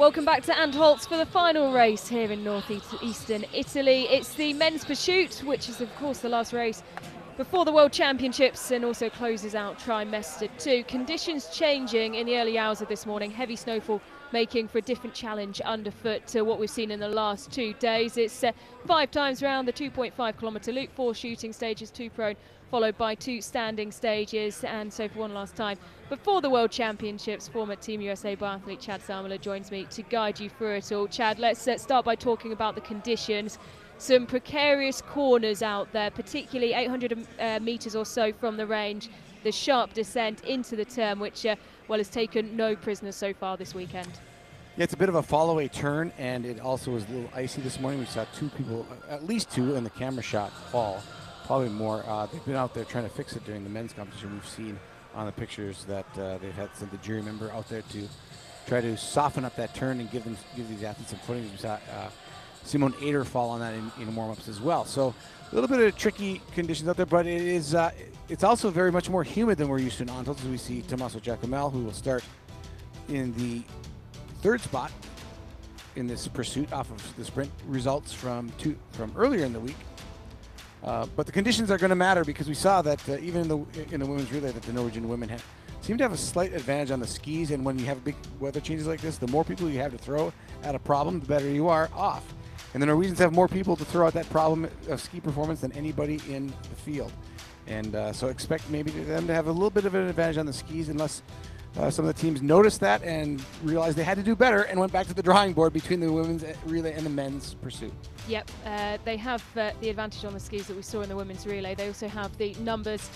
Welcome back to Antholz for the final race here in northeastern Italy. It's the men's pursuit, which is of course the last race before the World Championships and also closes out trimester 2. Conditions changing in the early hours of this morning. Heavy snowfall making for a different challenge underfoot to what we've seen in the last 2 days. It's 5 times round the 2.5 kilometre loop, 4 shooting stages, 2 prone, followed by 2 standing stages. And so for one last time before the World Championships, former Team USA biathlete Chad Salmela joins me to guide you through it all. Chad, let's start by talking about the conditions. Some precarious corners out there, particularly 800 metres or so from the range. The sharp descent into the turn, which has taken no prisoners so far this weekend. Yeah, it's a bit of a follow-away turn, and it also was a little icy this morning. We saw 2 people, at least 2, in the camera shot fall. Probably more. They've been out there trying to fix it during the men's competition. We've seen on the pictures that they've had the jury member out there to try to soften up that turn and give these athletes some footing. We saw Simone Ader fall on that in warm-ups as well. So a little bit of tricky conditions out there, but it is it's also very much more humid than we're used to in Antholz. As we see Tommaso Giacomel, who will start in the 3rd spot in this pursuit off of the sprint results from earlier in the week. But the conditions are going to matter, because we saw that even in the women's relay that the Norwegian women seem to have a slight advantage on the skis. And when you have big weather changes like this, the more people you have to throw at a problem, the better you are off. And the Norwegians have more people to throw at that problem of ski performance than anybody in the field. And so expect maybe them to have a little bit of an advantage on the skis, unless some of the teams noticed that and realized they had to do better and went back to the drawing board between the women's relay and the men's pursuit. Yep, they have the advantage on the skis that we saw in the women's relay. They also have the numbers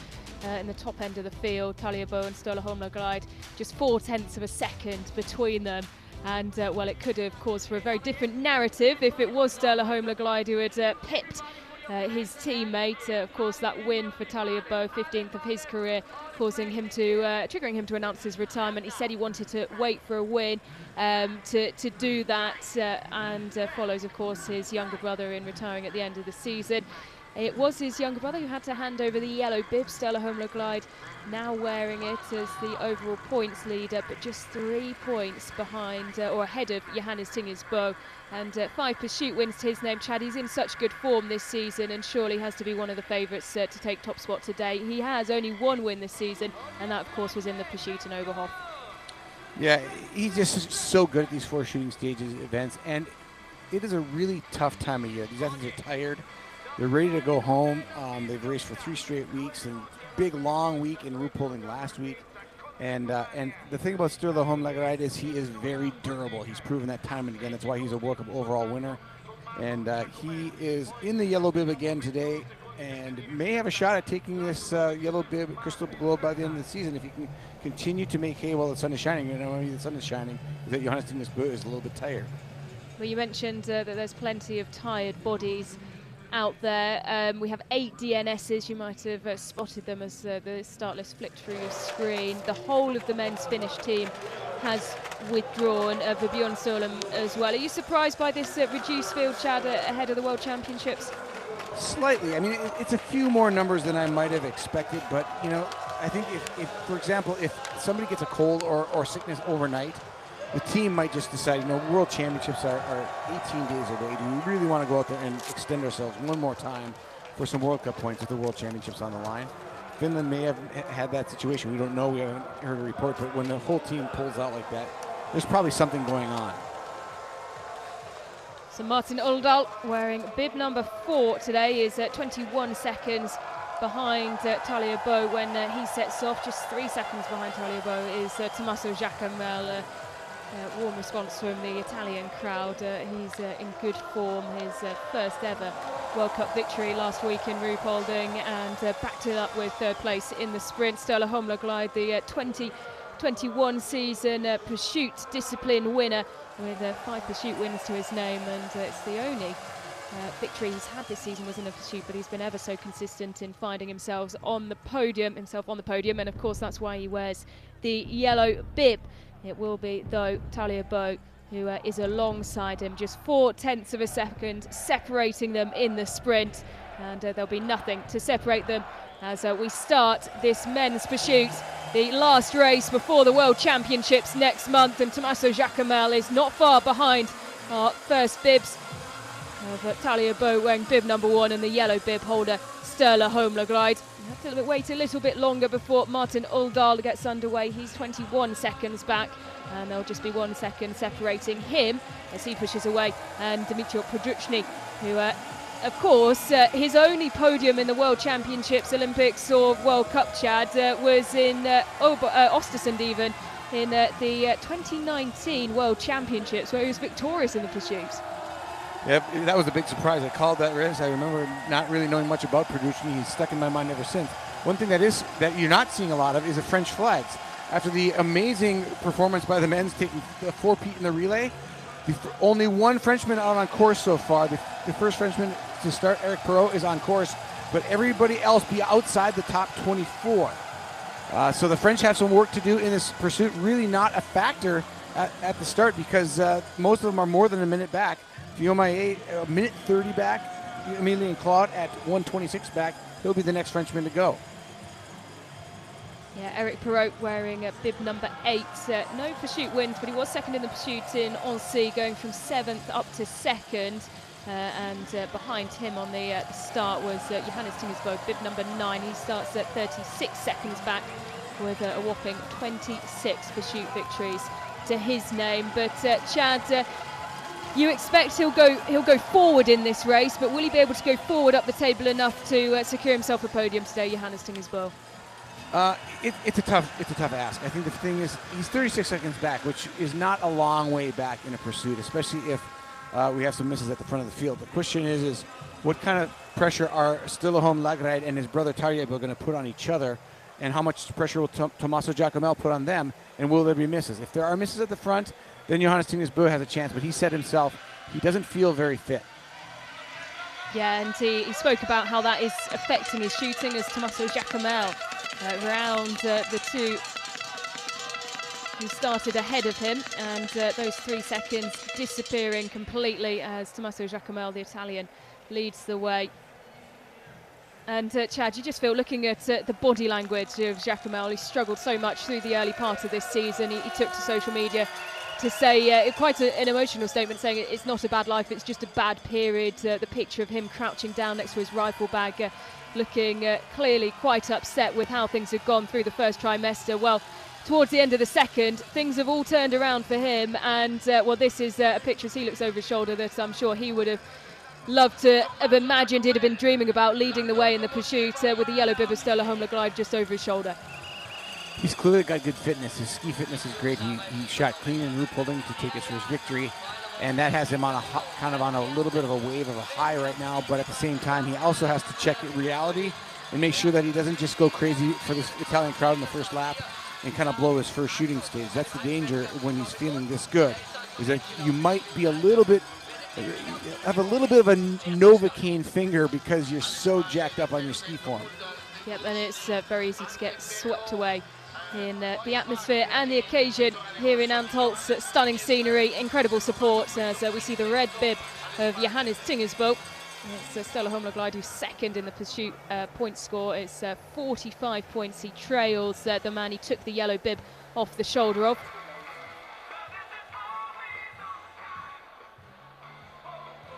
in the top end of the field. Talia Bow and Sturla Holmla just 0.4 of a second between them. And well, it could have caused for a very different narrative if it was Sturla Holmla who had pipped his teammate. Of course, that win for Talia Bow, 15th of his career, triggering him to announce his retirement. He said he wanted to wait for a win to do that, and follows, of course, his younger brother in retiring at the end of the season. It was his younger brother who had to hand over the yellow bib. Sturla Holmla now wearing it as the overall points leader, but just 3 points behind or ahead of Johannes Tinger's Bow, and 5 pursuit wins to his name. Chad, he's in such good form this season and surely has to be one of the favourites to take top spot today. He has only 1 win this season, and that of course was in the pursuit in Oberhof. Yeah, he's just so good at these 4 shooting stages events, and it is a really tough time of year. These athletes are tired. They're ready to go home. They've raced for 3 straight weeks, and big long week in Ruhpolding last week. And the thing about Sturla Holmla is he is very durable. He's proven that time and again. That's why he's a World Cup overall winner. And he is in the yellow bib again today, and may have a shot at taking this yellow bib crystal globe by the end of the season if he can continue to make hay while the sun is shining. You know, when the sun is shining, that Johannes Tinger's Bow is a little bit tired. Well, you mentioned that there's plenty of tired bodies out there. We have 8 DNSs. You might have spotted them as the start list flicked through your screen. The whole of the men's Finnish team has withdrawn, Björn Solem as well. Are you surprised by this reduced field, Chad, ahead of the World Championships? Slightly. I mean, it's a few more numbers than I might have expected, but you know, I think if for example, if somebody gets a cold or sickness overnight, the team might just decide, you know, World Championships are 18 days away. Do we really want to go out there and extend ourselves one more time for some World Cup points with the World Championships on the line? Finland may have had that situation. We don't know. We haven't heard a report. But when the whole team pulls out like that, there's probably something going on. So Martin Uldal, wearing bib number 4 today, is 21 seconds behind Talia Bow when he sets off. Just 3 seconds behind Talia Bow is Tommaso Giacomel. Warm response from the Italian crowd. He's in good form. His first ever World Cup victory last week in Ruhpolding, and backed it up with 3rd place in the sprint. Sturla Holmla, the 2021 season pursuit discipline winner with 5 pursuit wins to his name, and it's the only victory he's had this season was in a pursuit, but he's been ever so consistent in finding himself on the podium, and of course that's why he wears the yellow bib. It will be, though, Talia Bow, who is alongside him, just 0.4 of a second separating them in the sprint. and there'll be nothing to separate them as we start this men's pursuit, the last race before the World Championships next month. And Tommaso Giacomel is not far behind our first bibs of Talia Bo wearing bib number 1 and the yellow bib holder Sturla Holmlaglide. Have to wait a little bit longer before Martin Uldal gets underway. He's 21 seconds back, and there'll just be 1 second separating him as he pushes away. And Dimitriot Podruchny, who of course, his only podium in the World Championships, Olympics or World Cup, Chad, was in Östersund even, in the 2019 World Championships, where he was victorious in the pursuit. Yep, that was a big surprise. I called that race. I remember not really knowing much about Podruchny. He's stuck in my mind ever since. One thing that you're not seeing a lot of is the French flags. After the amazing performance by the men's taking the 4-peat in the relay, only one Frenchman out on course so far. The first Frenchman to start, Eric Perrault, is on course, but everybody else be outside the top 24. So the French have some work to do in this pursuit. Really not a factor at the start because most of them are more than a minute back. Fiomaye, a minute 30 back. Emilien Claude at 1:26 back. He'll be the next Frenchman to go. Yeah, Eric Perrault wearing bib number 8. No pursuit wins, but he was second in the pursuit in Annecy, going from 7th up to 2nd. And behind him on the start was Johannes Tingersbo, bib number 9. He starts at 36 seconds back with a whopping 26 pursuit victories to his name. But Chad, you expect he'll go forward in this race, but will he be able to go forward up the table enough to secure himself a podium today, Johannes Tingersbo? It's a tough ask. I think the thing is he's 36 seconds back, which is not a long way back in a pursuit, especially if we have some misses at the front of the field. The question is what kind of pressure are Sturla Holmlaglide and his brother Tarjei going to put on each other, and how much pressure will Tommaso Giacomel put on them, and will there be misses? If there are misses at the front, then Johannes Tingersbo has a chance, but he said himself he doesn't feel very fit. Yeah, and he spoke about how that is affecting his shooting as Tommaso Giacomel around the 2 who started ahead of him, and those 3 seconds disappearing completely as Tommaso Giacomel, the Italian, leads the way. And Chad, you just feel, looking at the body language of Giacomel, he struggled so much through the early part of this season. He took to social media to say quite an emotional statement, saying it's not a bad life, it's just a bad period. The picture of him crouching down next to his rifle bag, looking clearly quite upset with how things had gone through the first trimester. Well, towards the end of the second, things have all turned around for him, and well, this is a picture as he looks over his shoulder that I'm sure he would have loved to have imagined he'd have been dreaming about, leading the way in the pursuit with the yellow bib of Sturla Holmlaglide just over his shoulder. He's clearly got good fitness. His ski fitness is great. He shot clean in Ruhpolding to take us for his victory, and that has him on a little bit of a wave of a high right now. But at the same time, he also has to check reality and make sure that he doesn't just go crazy for this Italian crowd in the first lap and kind of blow his first shooting stage. That's the danger when he's feeling this good, is that you might be have a little bit of a Novocaine finger because you're so jacked up on your ski form. Yep, and it's very easy to get swept away in the atmosphere and the occasion here in Antholz. Stunning scenery, incredible support as we see the red bib of Johannes Tingersbo. It's Sturla Holmlaglide who's second in the pursuit point score. It's 45 points. He trails the man he took the yellow bib off the shoulder of.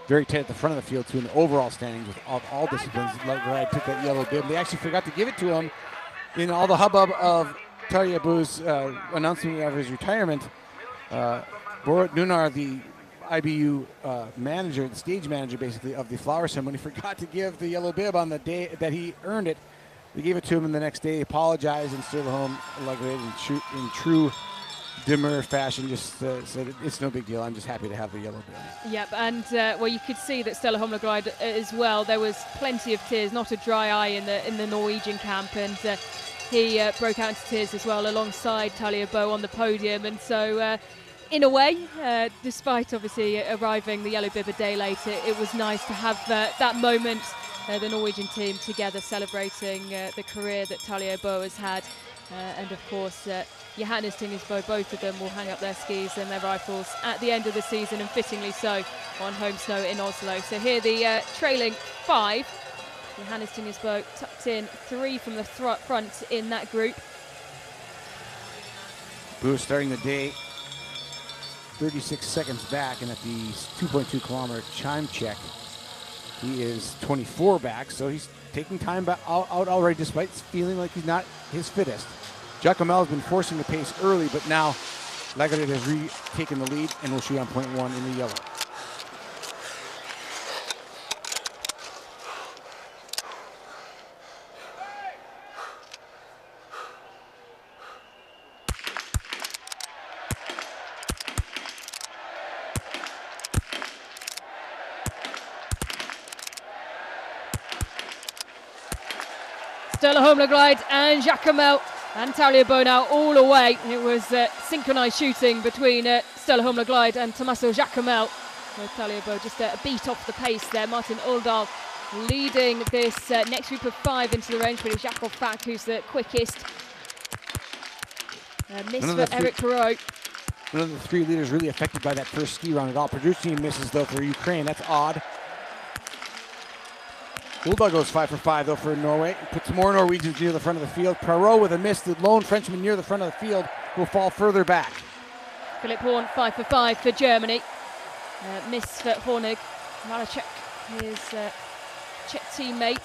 Very tight at the front of the field too in the overall standings with all disciplines. Laglide took that yellow bib. They actually forgot to give it to him in all the hubbub of Tarjei Boo's announcement of his retirement. Borut Nunar, the IBU manager, the stage manager basically of the flower ceremony, forgot to give the yellow bib on the day that he earned it. They gave it to him the next day, apologized, and still home in true demure fashion, just said it's no big deal. I'm just happy to have the yellow bib. Yep, and well, you could see that Sturla Holmlaglide as well. There was plenty of tears, not a dry eye in the Norwegian camp, and he broke out into tears as well alongside Talia Bo on the podium. And so in a way, despite obviously arriving the yellow bib a day later, it was nice to have that moment, the Norwegian team together celebrating the career that Talia Bo has had. And of course, Johannes Tingersbo, both of them will hang up their skis and their rifles at the end of the season, and fittingly so, on home snow in Oslo. So here the trailing 5 Johannes Tingesbo tucked in 3 from the front in that group. Boo starting the day 36 seconds back, and at the 2.2 kilometer chime check, he is 24 back, so he's taking time out already despite feeling like he's not his fittest. Jacomel has been forcing the pace early, but now Lagarde has retaken the lead and will shoot on point 1 in the yellow. Stella Holmler-Glide and Jacomel and Tagliabue now all away. It was synchronised shooting between Stella Holmler-Glide and Tommaso Jacomel, with Tagliabue just a beat off the pace there. Martin Uldal leading this next group of 5 into the range, but it's Jakob Fack who's the quickest. Miss for Eric Perot. None of the 3 leaders really affected by that first ski round at all. Pedrucci misses though for Ukraine. That's odd. Uldal goes 5 for 5 though for Norway. Puts more Norwegians near the front of the field. Perot with a miss. The lone Frenchman near the front of the field will fall further back. Philip Horn 5 for 5 for Germany. Miss for Hornig. Malachek, his Czech teammate,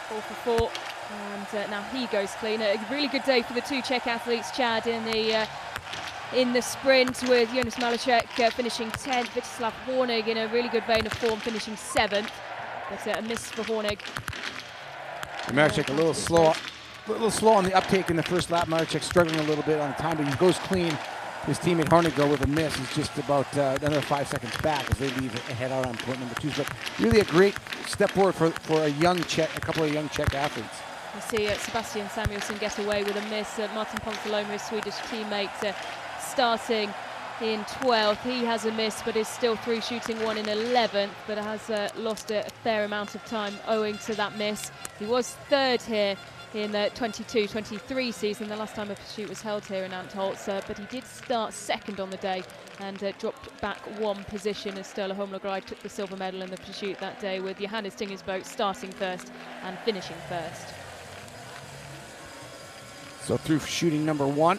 4 for 4. And now he goes clean. A really good day for the 2 Czech athletes, Chad, in the sprint, with Jonas Malachek finishing 10th. Vyacheslav Hornig in a really good vein of form, finishing 7th. But a miss for Hornig. Malachek a little slow on the uptake in the first lap. Malachek struggling a little bit on the time, but he goes clean. His teammate Hornig, though, with a miss, is just about another 5 seconds back as they leave ahead out on point number 2. But really a great step forward for a couple of young Czech athletes. You see Sebastian Samuelsson get away with a miss. Martin Ponsiluoma, his Swedish teammate, starting in 12th. He has a miss, but is still through, shooting 1 in 11th, but has lost a fair amount of time owing to that miss. He was 3rd here in the 22-23 season, the last time a pursuit was held here in Antholz, but he did start 2nd on the day and dropped back 1 position as Stella Holmler-Glide took the silver medal in the pursuit that day, with Johannes Tingesbo starting 1st and finishing 1st. So through shooting number 1,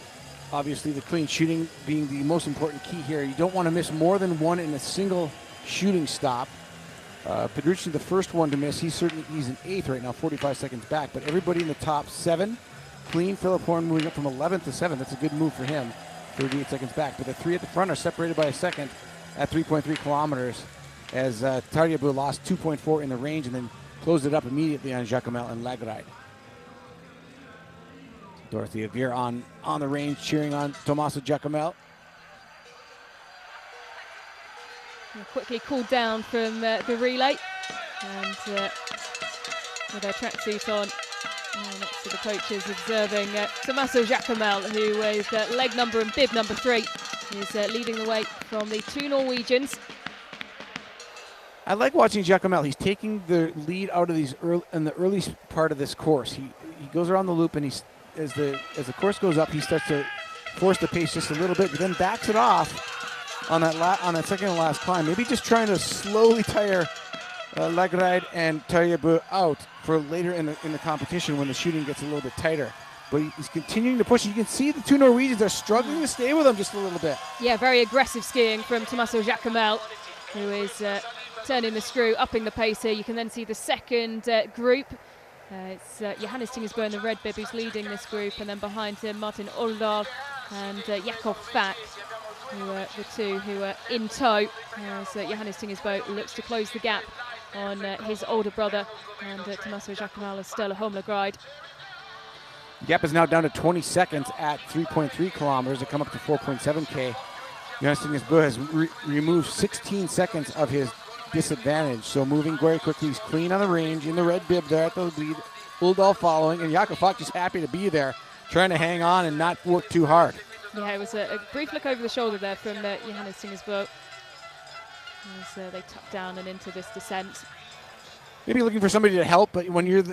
obviously the clean shooting being the most important key here. You don't want to miss more than 1 in a single shooting stop. Pedrucci, the first one to miss, he's in 8th right now, 45 seconds back. But everybody in the top 7, clean. Philip Horn moving up from 11th to 7th. That's a good move for him, 38 seconds back. But the 3 at the front are separated by a second at 3.3 kilometers as Tagliabue lost 2.4 in the range and then closed it up immediately on Jacomel and Lagarde. Dorothea Veer on the range cheering on Tommaso Jacomel. Quickly cooled down from the relay, and with their tracksuit on, next to the coaches observing Tommaso Jacomel, who is leg number and bib number 3, is leading the way from the 2 Norwegians. I like watching Jacomel. He's taking the lead out of these in the early part of this course. He goes around the loop, and as the course goes up, he starts to force the pace just a little bit, but then backs it off on that second and last climb. Maybe just trying to slowly tire Lagarde and Tagliabue out for later in the competition when the shooting gets a little bit tighter. But he's continuing to push. You can see the 2 Norwegians are struggling to stay with him just a little bit. Yeah, very aggressive skiing from Tommaso Jacomel, who is turning the screw, upping the pace here. You can then see the second group. It's Johannes Tingesbo in the red bib who's leading this group, and then behind him Martin Uldal and Jakob Fack, who are the 2 who are in tow, as Johannes Tingesbo looks to close the gap on his older brother and Tommaso Jacomel and Stella Holmler-Glide. The gap is now down to 20 seconds at 3.3 kilometers to come up to 4.7K. Johannes Tingesbo has removed 16 seconds of his disadvantage, so moving very quickly. He's clean on the range in the red bib there at the lead. Uldal following, and Jakob Fack just happy to be there, trying to hang on and not work too hard. Yeah, it was a brief look over the shoulder there from Johannes Tingesbo as they tuck down and into this descent. Maybe looking for somebody to help, but when you're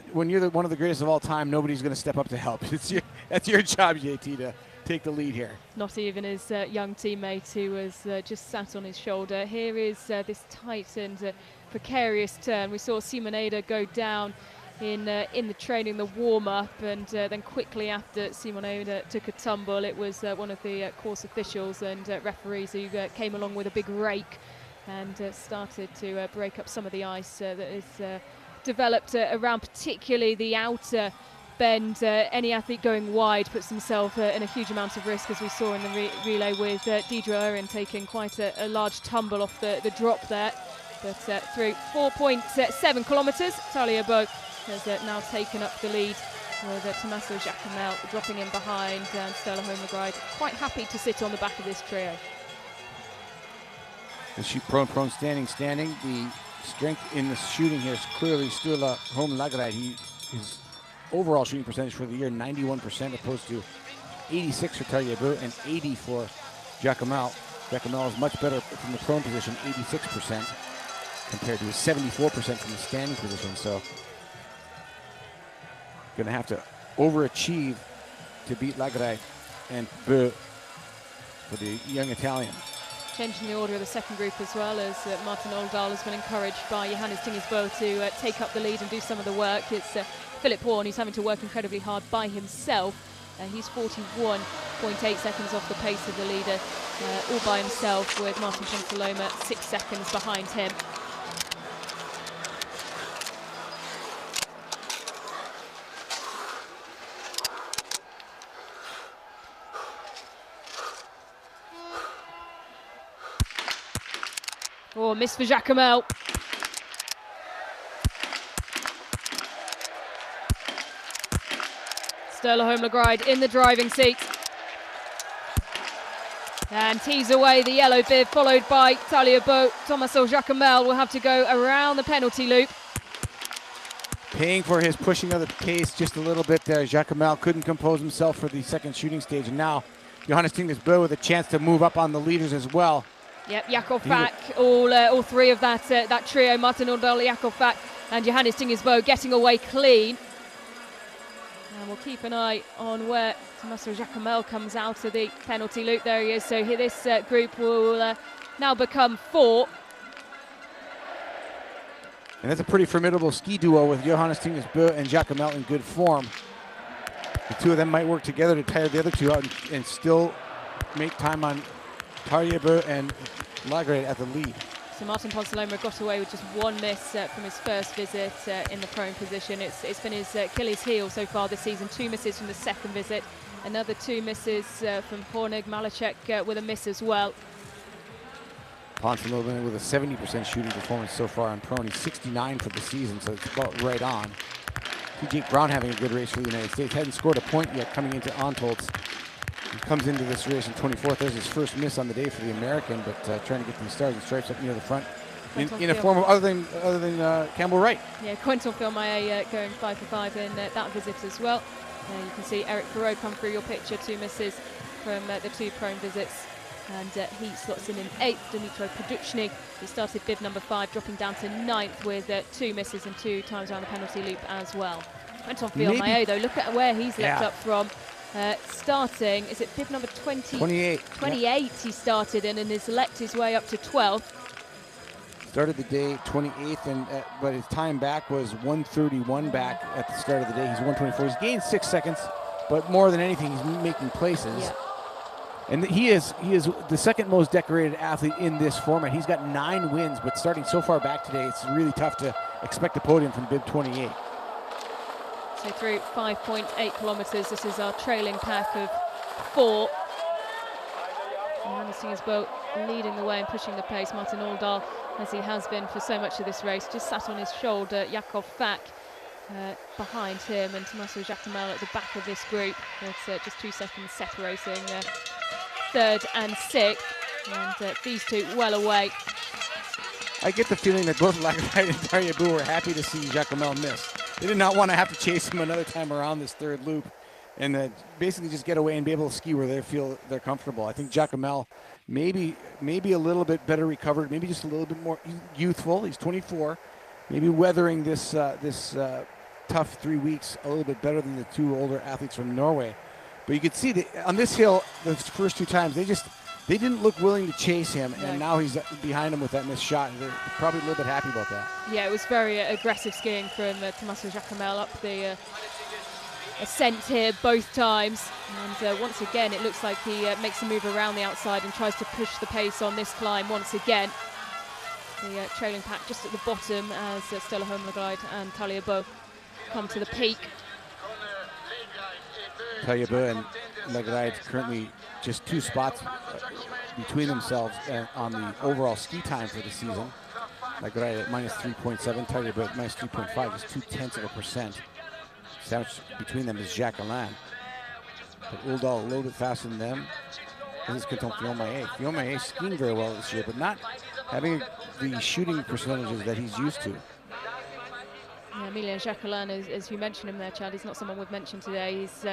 one of the greatest of all time, nobody's going to step up to help. That's your job, JT, to take the lead here. Not even his young teammate who was just sat on his shoulder. Here is this tight and precarious turn. We saw Simoneda go down in the training, the warm-up, and then quickly after Simoneda took a tumble, it was one of the course officials and referees who came along with a big rake and started to break up some of the ice that is developed around particularly the outer bend. Any athlete going wide puts himself in a huge amount of risk, as we saw in the relay with Deidre Owen taking quite a large tumble off the drop there. But through 4.7 kilometres, Talia Bo has now taken up the lead with Tommaso Giacomel dropping in behind, and Stella Holmgren quite happy to sit on the back of this trio. The shoot prone, standing. The strength in the shooting here is clearly Stella Holmgren. His overall shooting percentage for the year, 91% opposed to 86 for Talia Bo and 80 for Giacomel. Giacomel is much better from the prone position, 86%, compared to his 74% from the standing position. So going to have to overachieve to beat Lagray and Bö for the young Italian. Changing the order of the second group as well, as Martin Oldal has been encouraged by Johannes Tingesbo to take up the lead and do some of the work. It's Philip Horn who's having to work incredibly hard by himself. He's 41.8 seconds off the pace of the leader, all by himself, with Martin Ponsaloma 6 seconds behind him. Oh, miss for Giacomel. Stella Holmgren in the driving seat. And tease away the yellow bib, followed by Talia Bo. Tommaso Giacomel will have to go around the penalty loop. Paying for his pushing of the pace just a little bit there. Giacomel couldn't compose himself for the second shooting stage. And now Johannes Tingesbo with a chance to move up on the leaders as well. Yep, Jakob Fack, all three of that trio, Martin Oldal, Jakob Fack and Johannes Tingesbo getting away clean. And we'll keep an eye on where Tommaso Giacomel comes out of the penalty loop. There he is. So here this group will now become 4. And that's a pretty formidable ski duo with Johannes Tingesbo and Giacomel in good form. The two of them might work together to tire the other two out and still make time on Talia Bo and Lagray at the lead. So Martin Ponsaloma got away with just one miss from his first visit in the prone position. It's been his Achilles heel so far this season. 2 misses from the second visit. Another 2 misses from Hornig. Malacek with a miss as well. Ponsaloma with a 70% shooting performance so far on prone. He's 69 for the season, so it's about right on. Jake Brown having a good race for the United States. Hadn't scored a point yet coming into Antholz. He comes into this race in 24th. There's his first miss on the day for the American, but trying to get these stars and stripes up near the front in a form of other than Campbell Wright. Yeah, Quentin Filmay going 5 for 5 in that visit as well. You can see Eric Perrault come through your picture, 2 misses from the 2 prone visits. And he slots in 8th. Dimitro Poduchny, who started bib number 5, dropping down to 9th with 2 misses and 2 times around the penalty loop as well. Quentin Filmay, though, look at where he's leapt up from. Starting, is it bib number 20? 28. 28 he started in and has leapt his way up to 12th. Started the day 28th, but his time back was 1:31 back at the start of the day. He's 1:24. He's gained 6 seconds, but more than anything, he's making places. Yeah. And he is the second most decorated athlete in this format. He's got 9 wins, but starting so far back today, it's really tough to expect a podium from bib 28. So through 5.8 kilometres, this is our trailing pack of 4. Johannes Tingesbo leading the way and pushing the pace. Martin Oldal, as he has been for so much of this race, just sat on his shoulder. Jakob Fack behind him, and Tommaso Giacomel at the back of this group. It's just 2 seconds separating 3rd and 6th, and these two well away. I get the feeling that both Lagray and Talia Bo were happy to see Giacomel miss. They did not want to have to chase him another time around this 3rd loop, and basically just get away and be able to ski where they feel they're comfortable. I think Giacomel maybe a little bit better recovered, maybe just a little bit more youthful. He's 24, maybe weathering this tough 3 weeks a little bit better than the 2 older athletes from Norway. But you could see that on this hill, the first 2 times, they didn't look willing to chase him, No. and now he's behind him with that missed shot. They're probably a little bit happy about that. Yeah, it was very aggressive skiing from Tommaso Giacomel up the ascent here both times. And once again, it looks like he makes a move around the outside and tries to push the pace on this climb once again. The trailing pack just at the bottom as Stella Holmlegard and Talia Bo come to the peak. Talia Bo and Legride currently just 2 spots between themselves on the overall ski time for the season. Legride at minus 3.7, Talia Bo at minus 3.5, just 0.2%. Sandwich between them is Jacqueline. But Uldal a little bit faster than them. This is Quentin Fillon-Maillet. Fillon-Maillet skiing very well this year, but not having the shooting percentages that he's used to. Yeah, Emilien Jacqueline, as you mentioned him there, Chad, he's not someone we've mentioned today. He's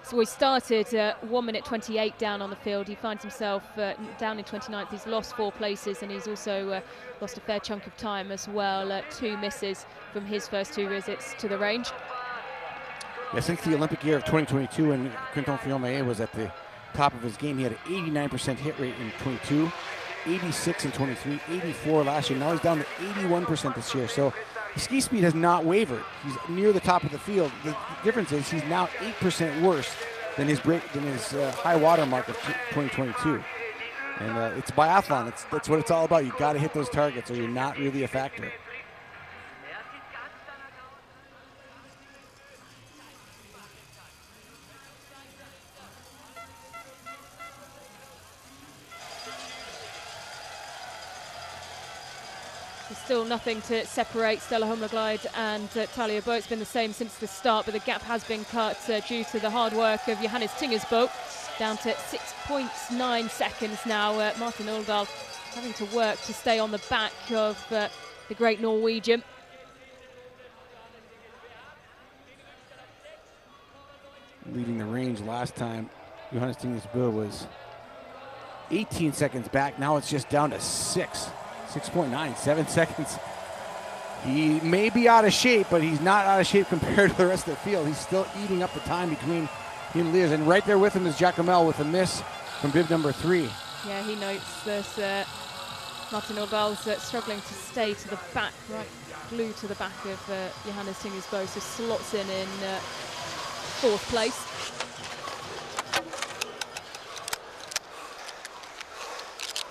so he started 1 minute 28 down on the field. He finds himself down in 29th. He's lost 4 places, and he's also lost a fair chunk of time as well. 2 misses from his first 2 visits to the range. Yeah, since the Olympic year of 2022, when Quentin Fillon-Maillet was at the top of his game, he had an 89% hit rate in 22, 86 in 23, 84 last year. Now he's down to 81% this year. So his ski speed has not wavered. He's near the top of the field. The difference is he's now 8% worse than his high water mark of 2022. And it's biathlon. That's what it's all about. You got to hit those targets, or you're not really a factor. There's still nothing to separate Stella Holmlegard and Talia Bo. It's been the same since the start, but the gap has been cut due to the hard work of Johannes Tingersbo, down to 6.9 seconds now. Martin Uldal having to work to stay on the back of the great Norwegian. Leading the range last time, Johannes Tingersbo was 18 seconds back. Now it's just down to 6.9, 7 seconds. He may be out of shape, but he's not out of shape compared to the rest of the field. He's still eating up the time between him and Liz. And right there with him is Giacomel with a miss from bib number 3. Yeah, he notes that Martin Uldal's struggling to stay to the back, right, glued to the back of Johannes Tingersbo, so slots in 4th place.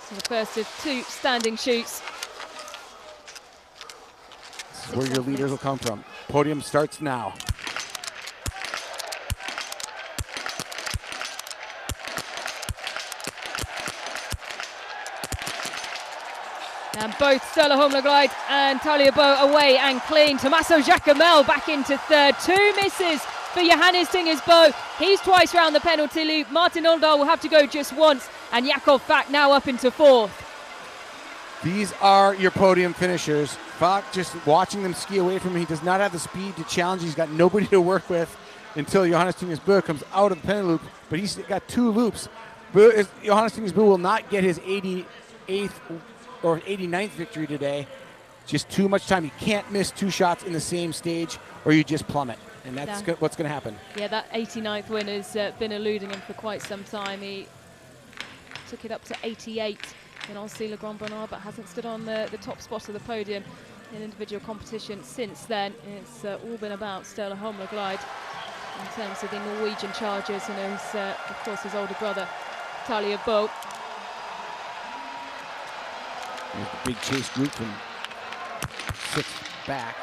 So the first of 2 standing shoots. This is where your leaders will come from. Podium starts now. And both Stella Holmlegard and Talia Bo away and clean. Tommaso Giacomel back into 3rd. 2 misses for Johannes Tingersbo. He's twice round the penalty loop. Martin Uldal will have to go just once. And Jakob Fak now up into 4th. These are your podium finishers. Fak, just watching them ski away from him, he does not have the speed to challenge. He's got nobody to work with until Johannes Tingersbo comes out of the penalty loop. But he's got 2 loops. Johannes Tingersbo will not get his 88th or 89th victory today. Just too much time. You can't miss 2 shots in the same stage or you just plummet. And that's what's going to happen. Yeah, that 89th win has been eluding him for quite some time. He took it up to 88 in Annecy Le Grand Bonnard, but hasn't stood on the top spot of the podium in individual competition since then. It's all been about Stella Holmlegard in terms of the Norwegian chargers, and of course his older brother Talia Bo. There's the big chase group from 6th back.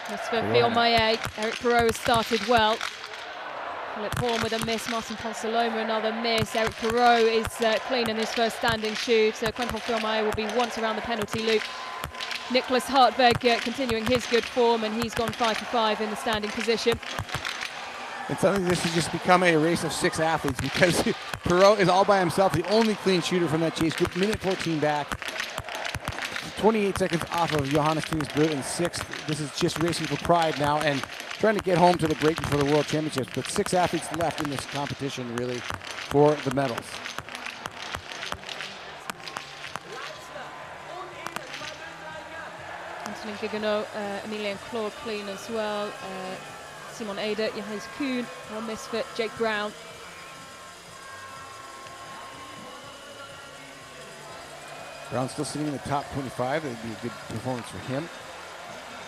That's for Fillon-Maillet. Eric Perrault has started well. Philip Horn with a miss, Martin Ponsaloma another miss. Eric Perrault is clean in his first standing shoot. Quentin Fillon-Maillet will be once around the penalty loop. Nicholas Hartweg continuing his good form, and he's gone 5 for 5 in the standing position. And suddenly this has just become a race of 6 athletes because Perrault is all by himself, the only clean shooter from that chase group. Minute 14 back. 28 seconds off of Johannes Tingersbo in 6th. This is just racing for pride now and trying to get home to the break before the World Championships. But 6 athletes left in this competition, really, for the medals. Antonin Gigonneau, Emilien Claude clean as well. Simon Eder, Johannes Kuhn, 1 miss for Jake Brown. Brown still sitting in the top 25. That would be a good performance for him.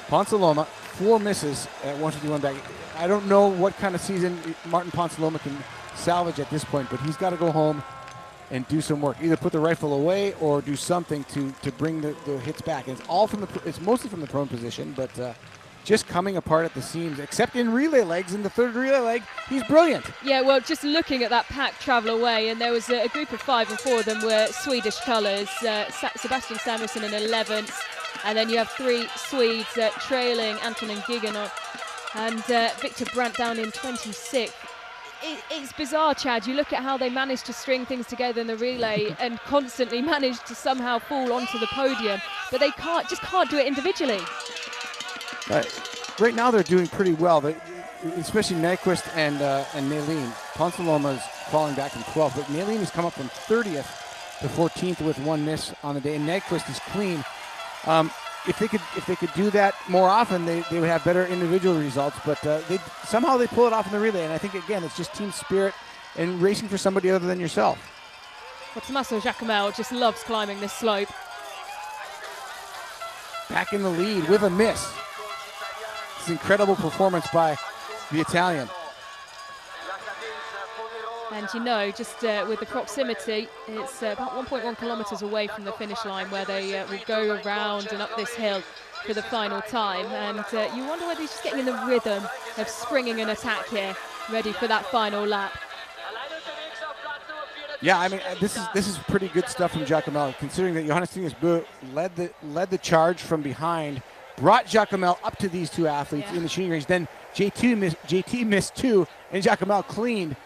Ponsaloma, 4 misses at 151 back. I don't know what kind of season Martin Ponsaloma can salvage at this point, but he's got to go home and do some work. Either put the rifle away or do something to bring the hits back. And it's mostly from the prone position, but just coming apart at the seams, except in relay legs. In the third relay leg, he's brilliant. Yeah, well, just looking at that pack travel away, and there was a group of 5, and 4 of them were Swedish colours. Sebastian Samuelsson in 11th, and then you have 3 Swedes trailing Antonin Giganov, and Victor Brandt down in 26th. It's bizarre, Chad. You look at how they managed to string things together in the relay and constantly manage to somehow fall onto the podium, but they just can't do it individually. Right now they're doing pretty well, especially Nyquist and Nalin. Ponsaloma is falling back in 12th, but Nalin has come up from 30th to 14th with 1 miss on the day, and Nyquist is clean. If they could do that more often, they would have better individual results. But somehow they pull it off in the relay, and I think again it's just team spirit and racing for somebody other than yourself. Well, Tommaso Giacomel just loves climbing this slope. Back in the lead with a miss. It's an incredible performance by the Italian. And you know, just with the proximity, it's about 1.1 kilometres away from the finish line where they will go around and up this hill for the final time. And you wonder whether he's just getting in the rhythm of springing an attack here, ready for that final lap. Yeah, I mean, this is pretty good stuff from Giacomel, considering that Johannes Tinus Bö led the charge from behind, brought Giacomel up to these 2 athletes in the shooting range. Then JT missed 2, and Giacomel cleaned.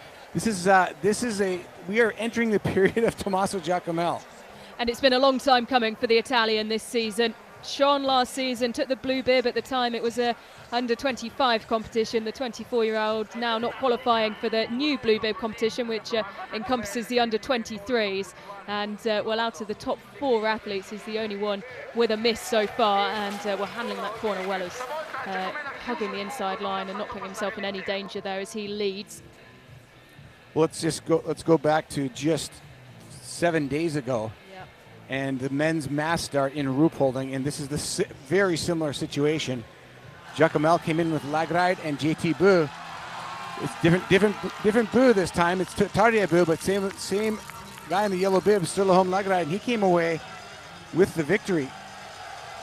We are entering the period of Tommaso Giacomel. And it's been a long time coming for the Italian this season. Sean last season took the blue bib. At the time it was a under 25 competition. The 24-year-old now not qualifying for the new blue bib competition, which encompasses the under 23s. And well, out of the top 4 athletes, he's the only one with a miss so far, and we're handling that corner well, as hugging the inside line and not putting himself in any danger there as he leads. Well, let's go back to just 7 days ago, and the men's mass start in Ruhpolding, and this is the very similar situation. Giacomel came in with Lagride and JT Bö. It's different Bö this time. It's Tardia Bö, but same guy in the yellow bib, Sturlaholm Lagride, and he came away with the victory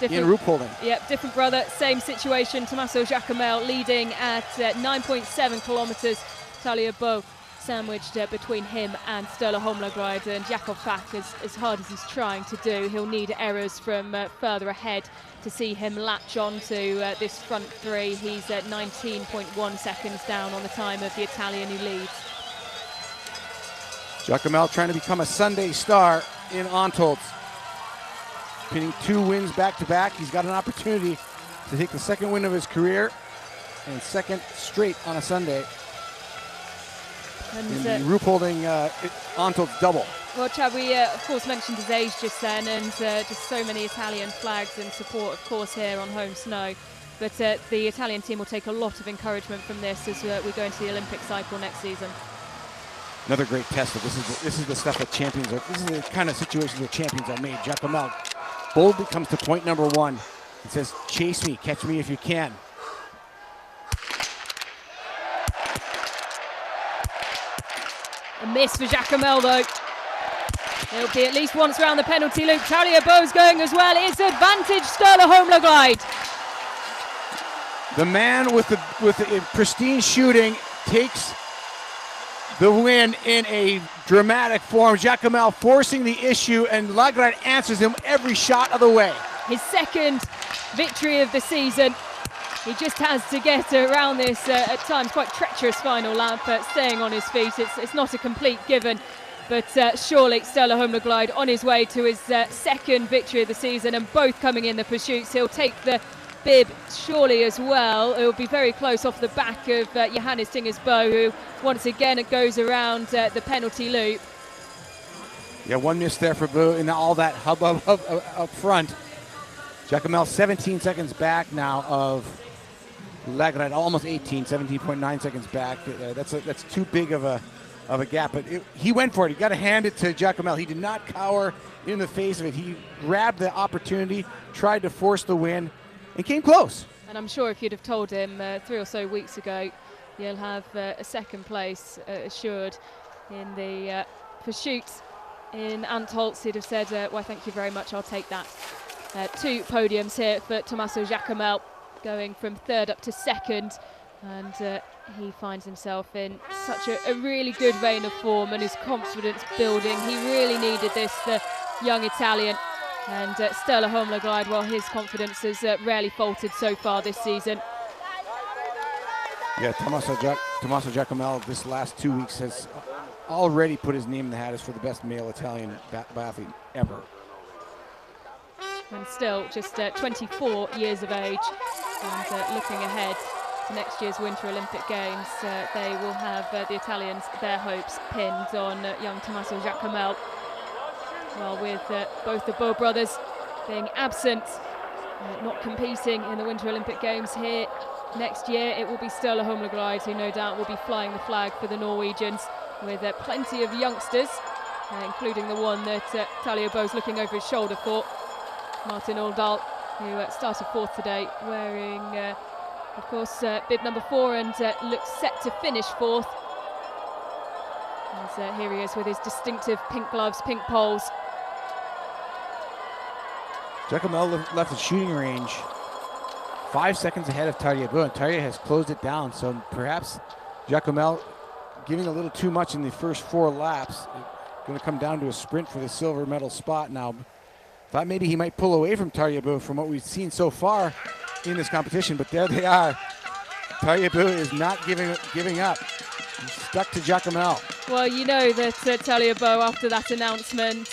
in Ruhpolding. Yep, different brother, same situation. Tommaso Giacomel leading at 9.7 kilometres. Talia Bö sandwiched between him and Sturlaholm Lagride, and Jakob back as hard as he's trying to do. He'll need errors from further ahead to see him latch on to this front 3. He's at 19.1 seconds down on the time of the Italian who leads. Giacomel trying to become a Sunday star in Antholz. Pinning 2 wins back to back. He's got an opportunity to take the 2nd win of his career and 2nd straight on a Sunday. And Ruhpolding Antholz double. Well, Chad, we of course mentioned his age just then, and just so many Italian flags in support, of course, here on home snow. But the Italian team will take a lot of encouragement from this as we go into the Olympic cycle next season. Another great test. This is the stuff that champions are. This is the kind of situations where champions are made. Giacomel boldly comes to point number 1 and says, "Chase me, catch me if you can." A miss for Giacomel though. He'll be at least once around the penalty loop. Talia Bö's going as well. It's advantage Sturlaholm Lagride. The man with the pristine shooting takes the win in a dramatic form. Giacomel forcing the issue, and Lagride answers him every shot of the way. His 2nd victory of the season. He just has to get around this at times quite treacherous final lap, staying on his feet. It's not a complete given, but surely Sturlaholm Lagride on his way to his 2nd victory of the season, and both coming in the pursuits. He'll take the bib surely as well. It will be very close off the back of Johannes Tinus Bö, who once again it goes around the penalty loop. Yeah, 1 miss there for Bö, and all that hubbub up front. Giacomel 17 seconds back now of Lagride, almost 18, 17.9 seconds back. That's too big of a of a gap, but he went for it. You got to hand it to Giacomelli. He did not cower in the face of it. He grabbed the opportunity, tried to force the win, and came close. And I'm sure if you'd have told him 3 or so weeks ago, you'll have a second place assured in the pursuit in Antholz, he'd have said, why, thank you very much, I'll take that. 2 podiums here for Tommaso Giacomel, going from 3rd up to 2nd, and he finds himself in such a really good vein of form, and his confidence building. He really needed this, the young Italian. And Sturla Holmler-Glide, well, his confidence has rarely faltered so far this season. Yeah, Tommaso Giacomel this last 2 weeks has already put his name in the hat as for the best male Italian biathlete ever. And still just 24 years of age, and looking ahead to next year's Winter Olympic Games, they will have the Italians their hopes pinned on young Tommaso Giacomel. Well, with both the Bow brothers being absent, not competing in the Winter Olympic Games here next year, it will be Sturla Holmler-Glide who no doubt will be flying the flag for the Norwegians, with plenty of youngsters, including the one that Talia Bow's looking over his shoulder for, Martin Oldal, who started 4th today, wearing, of course, bib number 4, and looks set to finish 4th. As here he is with his distinctive pink gloves, pink poles. Giacomel left the shooting range 5 seconds ahead of Talia Bou, and Talia has closed it down, so perhaps Giacomel giving a little too much in the first 4 laps. Going to come down to a sprint for the silver medal spot now. Thought maybe he might pull away from Talia Bou from what we've seen so far in this competition, but there they are. Talia Bou is not giving up. He's stuck to Giacomel. Well, you know that Talia Bou, after that announcement,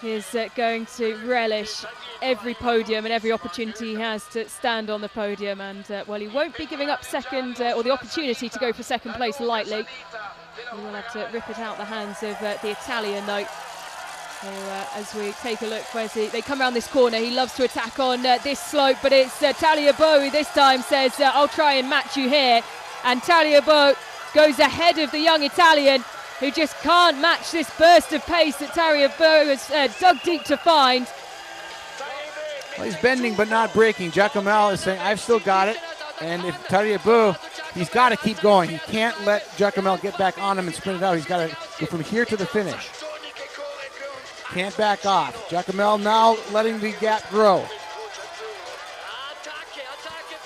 is going to relish every podium and every opportunity he has to stand on the podium, and well, he won't be giving up second or the opportunity to go for second place lightly. He will have to rip it out the hands of the Italian though. So as we take a look, they come around this corner, he loves to attack on this slope, but it's Talia Bou who this time says, I'll try and match you here, and Talia Bou goes ahead of the young Italian, who just can't match this burst of pace that Talia Bou has dug deep to find. Well, he's bending but not breaking. Giacomel is saying, I've still got it. And if Talia Bou, he's got to keep going. He can't let Giacomel get back on him and sprint it out. He's got to go from here to the finish. Can't back off. Giacomel now letting the gap grow.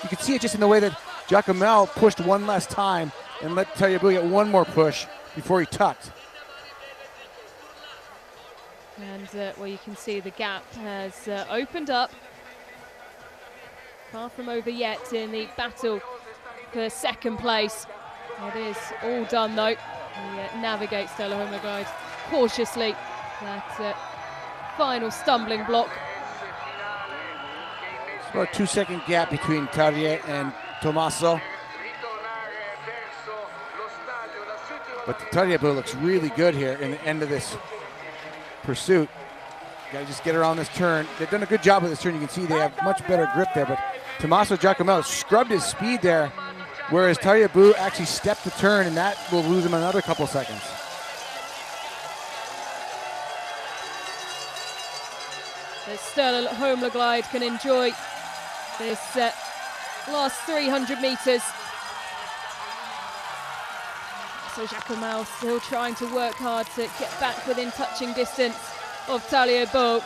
You can see it just in the way that Giacomel pushed one less time and let Talia Bou get one more push before he tucked. And well, you can see the gap has opened up. Far from over yet in the battle for second place. It is all done though. He navigates Sturla Holmler-Glide cautiously. That final stumbling block. It's about a 2-second gap between Talia and Tommaso. But Talia Bou looks really good here in the end of this pursuit. Got to just get around this turn. They've done a good job with this turn. You can see they have much better grip there, but Tommaso Giacomel scrubbed his speed there, whereas Talia Bou actually stepped the turn, and that will lose him another couple seconds. Sturla Holmler-Glide can enjoy this last 300 metres. So Giacomel still trying to work hard to get back within touching distance of Talia Bou.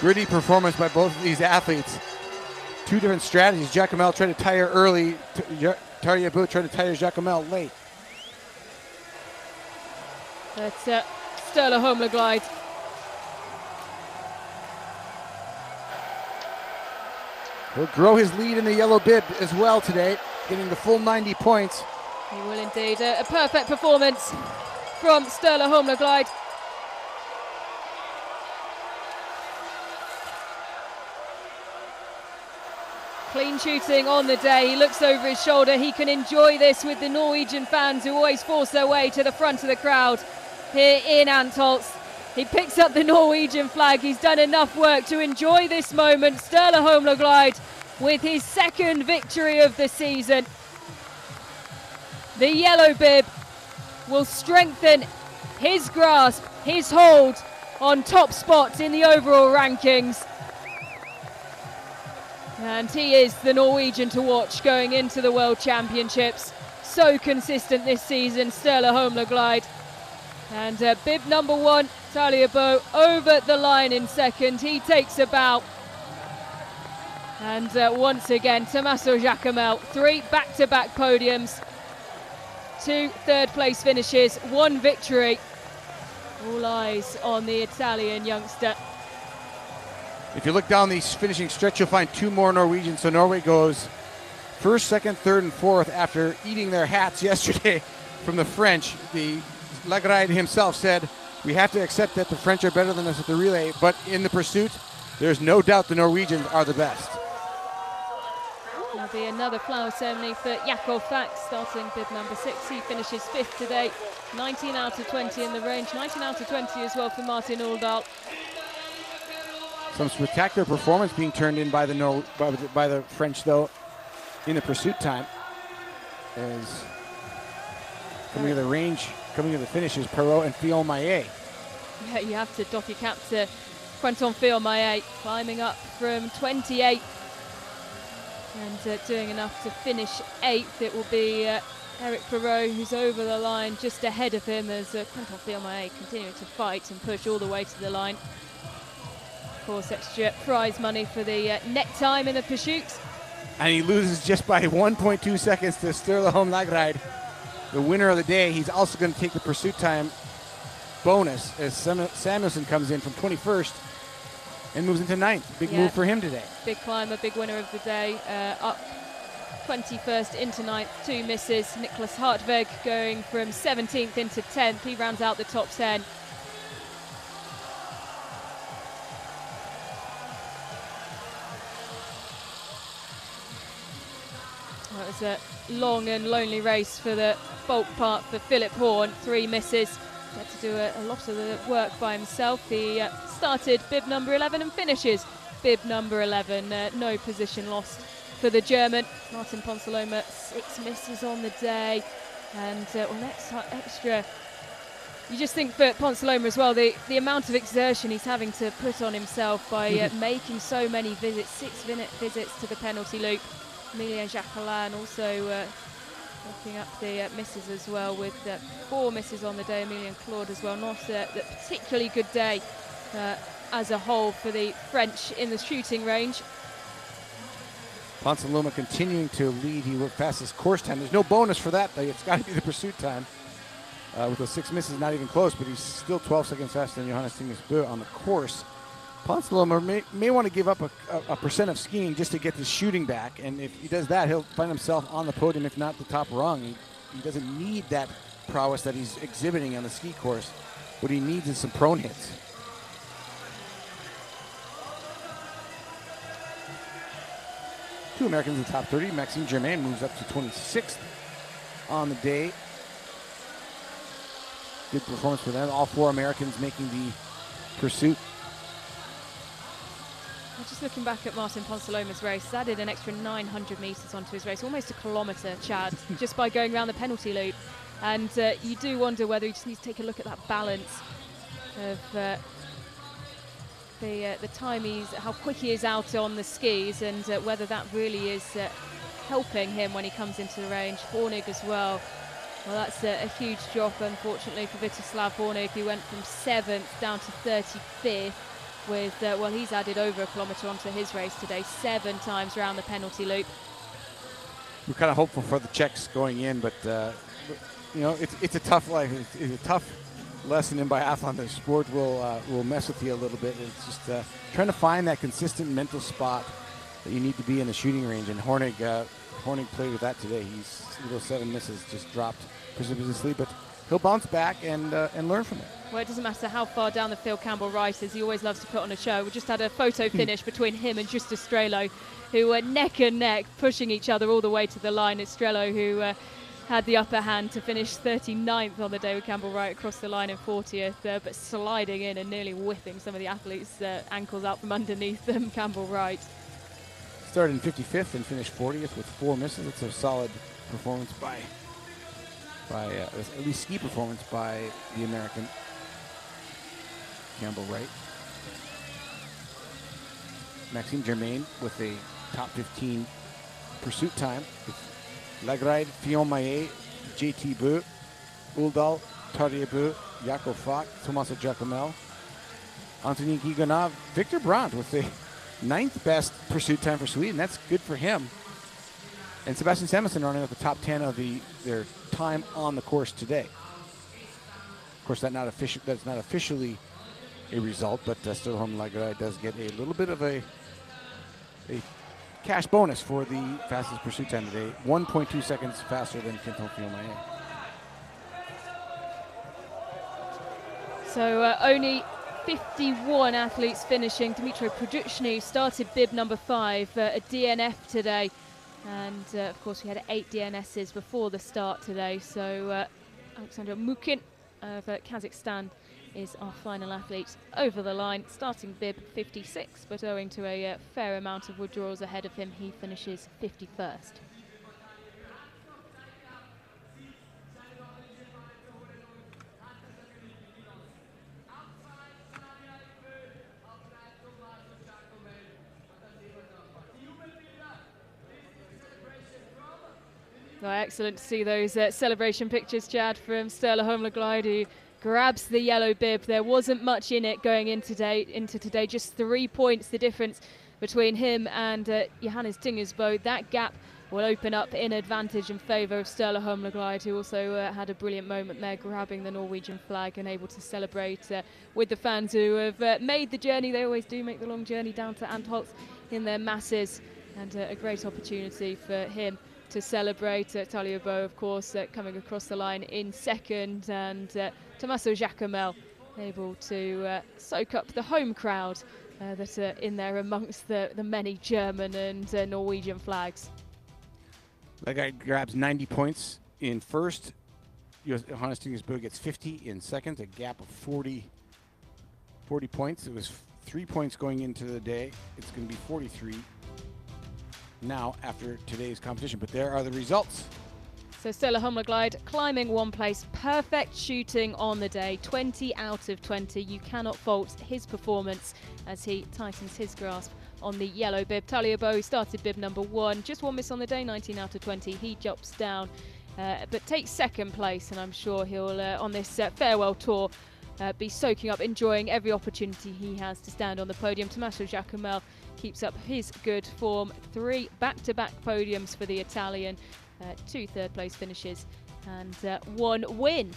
Gritty performance by both of these athletes. 2 different strategies. Giacomel tried to tire early. Talia Bou tried to tire Giacomel late. That's Sturla Holmler-Glide. He'll grow his lead in the yellow bib as well today, getting the full 90 points. He will indeed. A perfect performance from Sturla Holmler-Glide. Clean shooting on the day. He looks over his shoulder. He can enjoy this with the Norwegian fans who always force their way to the front of the crowd here in Antholz. He picks up the Norwegian flag. He's done enough work to enjoy this moment. Sturla Holmler-Glide with his second victory of the season. The yellow bib will strengthen his grasp, his hold on top spots in the overall rankings. And he is the Norwegian to watch going into the World Championships. So consistent this season, Sturla Holmler-Glide. And bib number 1, Talia Bo, over the line in second. He takes a bow. And once again, Tommaso Giacomel, 3 back-to-back podiums, 2 third-place finishes, 1 victory. All eyes on the Italian youngster. If you look down the finishing stretch, you'll find 2 more Norwegians. So Norway goes first, second, third, and fourth after eating their hats yesterday from the French. The Lagride himself said, we have to accept that the French are better than us at the relay, but in the pursuit, there's no doubt the Norwegians are the best. There'll be another flower ceremony for Jakob Fax, starting bib number 6. He finishes 5th today, 19 out of 20 in the range, 19 out of 20 as well for Martin Oldal. Some spectacular performance being turned in by the French, though, in the pursuit time. As coming to the range, coming to the finish is Perrault and Fillon-Maillet. Yeah, you have to doff your cap to Quentin Fillon-Maillet, climbing up from 28th and doing enough to finish 8th. It will be Eric Perrault who's over the line just ahead of him, as Quentin Fillon-Maillet continuing to fight and push all the way to the line. Of course, extra prize money for the net time in the pursuit. And he loses just by 1.2 seconds to Sturla Holmler-Glide, the winner of the day. He's also going to take the pursuit time bonus as Samuelson comes in from 21st and moves into 9th. Big move for him today. Big climber, big winner of the day. Up 21st into 9th, 2 misses. Nicholas Hartweg going from 17th into 10th. He rounds out the top 10. Well, it was a long and lonely race for the bulk part for Philip Horn. 3 misses. He had to do a lot of the work by himself. He started bib number 11 and finishes bib number 11. No position lost for the German. Martin Ponsaloma, 6 misses on the day. And extra. You just think for Ponsaloma as well, the amount of exertion he's having to put on himself by making so many visits, 6-minute visits to the penalty loop. Emilien Jacquelin also looking up the misses as well, with 4 misses on the day. Emilien Claude as well. Not a particularly good day as a whole for the French in the shooting range. Ponsaloma continuing to lead. He worked fastest course time. There's no bonus for that, though. It's got to be the pursuit time. With those 6 misses, not even close, but he's still 12 seconds faster than Johannes Tingesbø on the course. Ponsaloma may want to give up a percent of skiing just to get the shooting back, and if he does that, he'll find himself on the podium, if not the top rung. He doesn't need that prowess that he's exhibiting on the ski course. What he needs is some prone hits. Two Americans in the top 30. Maxime Germain moves up to 26th on the day. Good performance for them. All 4 Americans making the pursuit. Just looking back at Martin Ponsaloma's race, he's added an extra 900 metres onto his race, almost a kilometre, Chad, just by going around the penalty loop. And you do wonder whether he just needs to take a look at that balance of the time how quick he is out on the skis, and whether that really is helping him when he comes into the range. Hornig as well. Well, that's a huge drop, unfortunately, for Vítězslav Hornig, who went from 7th down to 35th. With he's added over a kilometre onto his race today, 7 times around the penalty loop. We're kind of hopeful for the Czechs going in, but it's a tough life. It's a tough lesson in biathlon. The sport will mess with you a little bit. It's just trying to find that consistent mental spot that you need to be in the shooting range. And Hornig played with that today. Those 7 misses just dropped precipitously, but he'll bounce back and learn from it. Well, it doesn't matter how far down the field Campbell Rice is. He always loves to put on a show. We just had a photo finish between him and Just Estrello, who were neck and neck, pushing each other all the way to the line. Estrello, who had the upper hand to finish 39th on the day, with Campbell Wright across the line in 40th, but sliding in and nearly whipping some of the athletes' ankles out from underneath them, Campbell Wright. Started in 55th and finished 40th with 4 misses. It's a solid performance by at least ski performance by the American Campbell Wright. Maxime Germain with a top 15 pursuit time. Lagride, Fillon-Maillet, JT Beu, Uldal, Tardieu-Beu, Jakob Fock, Tommaso Giacomel, Anthony Gigonov, Victor Brandt with the 9th best pursuit time for Sweden. That's good for him. And Sebastian Samuelsson running at the top 10 of their time on the course today. Of course, that's not officially a result, but Sturlaholm Lagride does get a little bit of a cash bonus for the fastest pursuit time today. 1.2 seconds faster than Quinton Fillon-Maillet. So only 51 athletes finishing. Dmitry Produchny started bib number 5, a DNF today. And of course we had 8 DNSs before the start today. So Alexander Mukin of Kazakhstan is our final athlete over the line, starting bib 56, but owing to a fair amount of withdrawals ahead of him, he finishes 51st. Oh, excellent to see those celebration pictures, Chad, from Sturlaholm Lagride, who grabs the yellow bib. There wasn't much in it going into today, just 3 points the difference between him and Johannes Tingersbo. That gap will open up in advantage in favour of Sturlaholm Lagride, who also had a brilliant moment there, grabbing the Norwegian flag and able to celebrate with the fans who have made the journey. They always do make the long journey down to Antholz in their masses, and a great opportunity for him to celebrate. Tardieu-Beu, of course, coming across the line in second, and Tommaso Giacomel able to soak up the home crowd that are in there amongst the many German and Norwegian flags. That guy grabs 90 points in first. Johannes Tingersbo gets 50 in second, a gap of 40 points. It was 3 points going into the day. It's going to be 43 now after today's competition, but there are the results. So Sturlaholm Lagride climbing 1 place, perfect shooting on the day, 20 out of 20. You cannot fault his performance as he tightens his grasp on the yellow bib. Tardieu-Beu started bib number 1, just 1 miss on the day, 19 out of 20. He drops down, but takes second place, and I'm sure he'll, on this farewell tour, be soaking up, enjoying every opportunity he has to stand on the podium. Tommaso Giacomel keeps up his good form, 3 back-to-back podiums for the Italian, 2 third-place finishes and 1 win.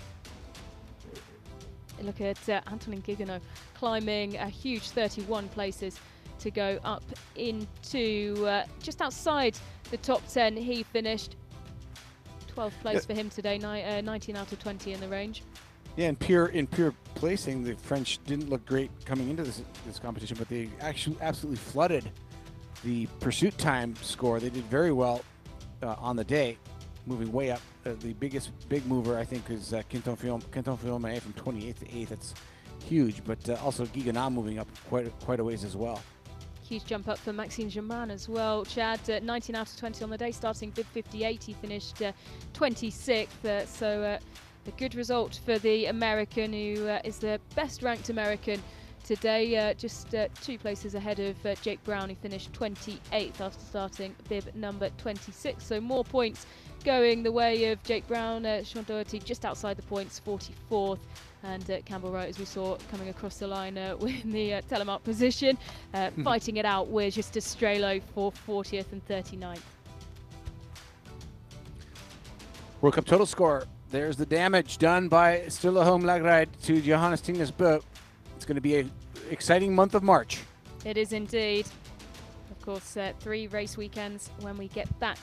Look at Antolin Gigonov climbing a huge 31 places to go up into just outside the top 10. He finished 12th place for him today, 19 out of 20 in the range. Yeah, in pure placing, the French didn't look great coming into this competition, but they actually absolutely flooded the pursuit time score. They did very well on the day, moving way up. The big mover, I think, is Quinton Fillon-Maillet from 28th to 8th. That's huge, but also Gigonov moving up quite a ways as well. Huge jump up for Maxime Germain as well. Chad, 19 out of 20 on the day, starting bib 58. He finished 26th, so a good result for the American, who is the best ranked American today, just 2 places ahead of Jake Brown, who finished 28th after starting bib number 26. So more points going the way of Jake Brown. Sean Doherty just outside the points, 44th. And Campbell Wright, as we saw, coming across the line in the telemark position, fighting it out with Justus Strelo for 40th and 39th. World Cup total score. There's the damage done by Sturlaholm Lagride to Johannes Tingersbo. It's going to be an exciting month of March. It is indeed. Of course, 3 race weekends when we get back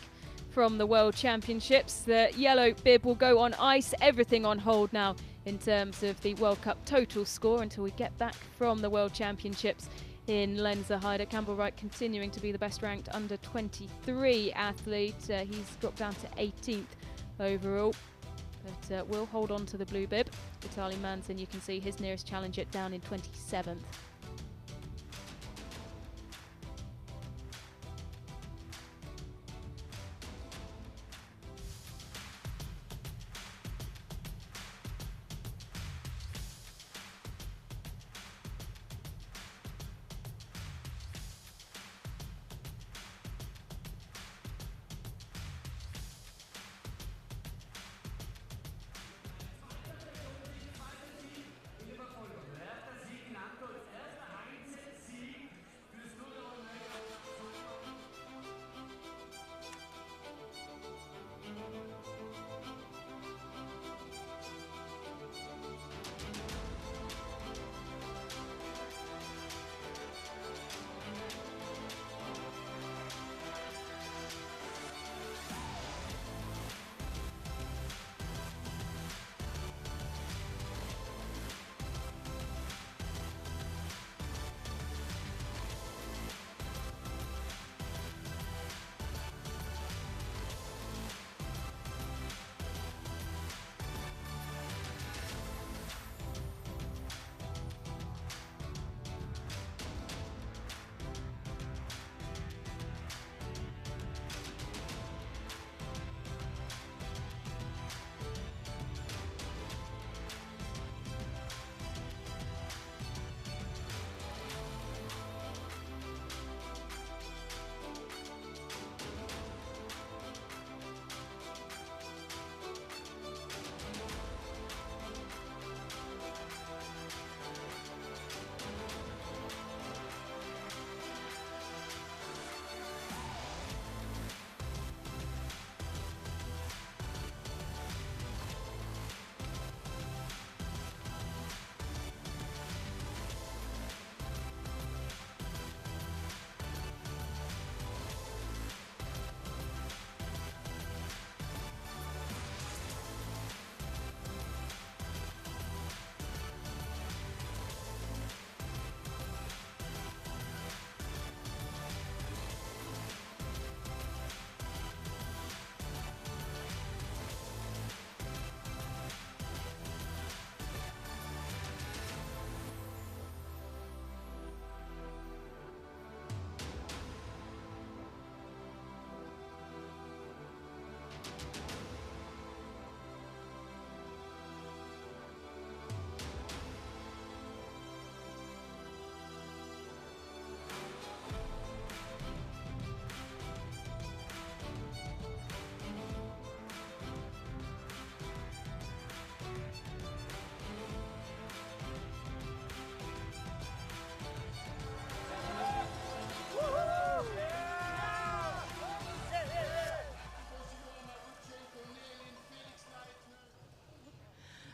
from the World Championships. The yellow bib will go on ice, everything on hold now in terms of the World Cup total score until we get back from the World Championships in Lenzerheide. Campbell Wright continuing to be the best ranked under 23 athlete. He's dropped down to 18th overall, but will hold on to the blue bib. Vitaly Manson, you can see his nearest challenger down in 27th.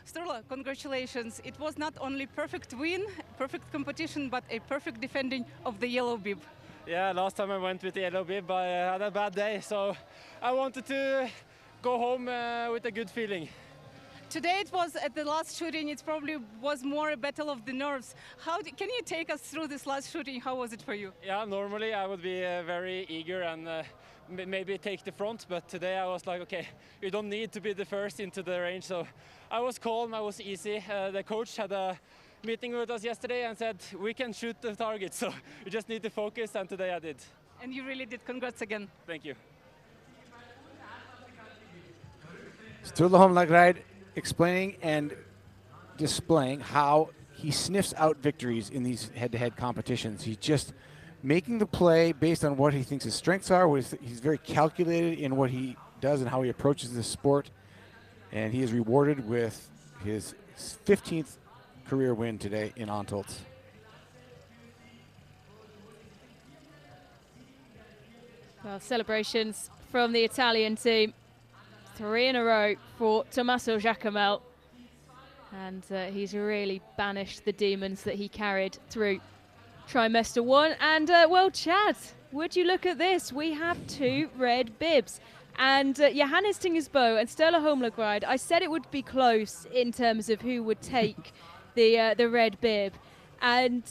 Sturla, congratulations. It was not only perfect win, perfect competition, but a perfect defending of the yellow bib. Yeah, last time I went with the yellow bib, I had a bad day, so I wanted to go home with a good feeling. Today it was at the last shooting, it probably was more a battle of the nerves. Can you take us through this last shooting? How was it for you? Yeah, normally I would be very eager and maybe take the front, but today I was like, okay, you don't need to be the first into the range, so I was calm, I was easy. The coach had a meeting with us yesterday and said, we can shoot the target, so you just need to focus, and today I did. And you really did. Congrats again. Thank you. Sturla Holmlagride explaining and displaying how he sniffs out victories in these head-to-head competitions. He's just making the play based on what he thinks his strengths are. He's very calculated in what he does and how he approaches this sport. And he is rewarded with his 15th career win today in Antholz. Well, celebrations from the Italian team. 3 in a row for Tommaso Giacomel. And he's really banished the demons that he carried through trimester 1. And, well, Chad, would you look at this? We have 2 red bibs. And Johannes Tingersbo and Sturla Holmlagride, I said it would be close in terms of who would take the red bib. And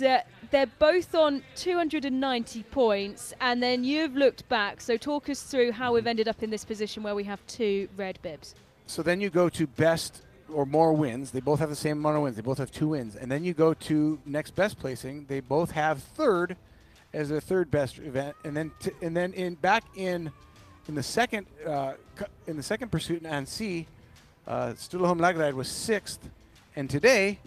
they're both on 290 points. And then you've looked back. So talk us through how we've ended up in this position where we have 2 red bibs. So then you go to best or more wins. They both have the same amount of wins. They both have 2 wins. And then you go to next best placing. They both have third as their third best event. And then in the second pursuit in Annecy, Sturla Holmlagride was 6th. And today,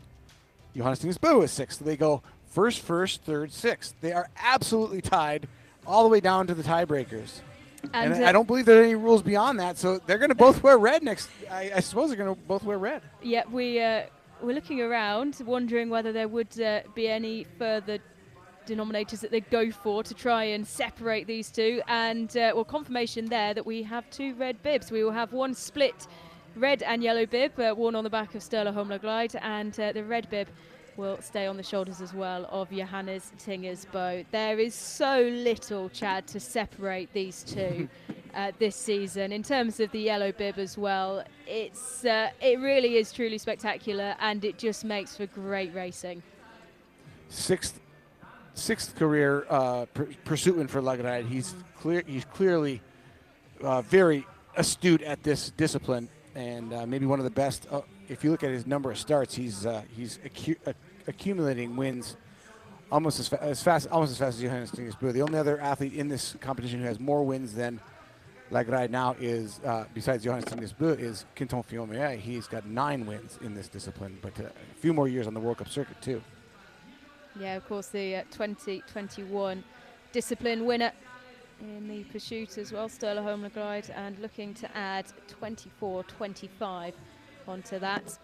Johannes Tingersbo was 6th. So they go first, third, 6th. They are absolutely tied all the way down to the tiebreakers. And I don't believe there are any rules beyond that, so they're going to both wear red next. I suppose they're going to both wear red. Yeah, we're looking around, wondering whether there would be any further denominators that they go for to try and separate these two. And, well, confirmation there that we have 2 red bibs. We will have one split red and yellow bib worn on the back of Sturla Holmlagride, and the red bib will stay on the shoulders as well of Johannes Tingersbo. There is so little, Chad, to separate these two this season. In terms of the yellow bib as well, it really is truly spectacular, and it just makes for great racing. Sixth career pursuit win for Lagride. He's clearly very astute at this discipline, and maybe one of the best. If you look at his number of starts, he's accumulating wins almost as fast as Johannes Tingersbo. The only other athlete in this competition who has more wins than Lagride now is, besides Johannes Tingersbo, is Quinton Fillon-Maillet. He's got 9 wins in this discipline, but a few more years on the World Cup circuit too. Yeah, of course, the 2021 discipline winner in the pursuit as well, Sturla Holmlagride, and looking to add 24-25 onto that.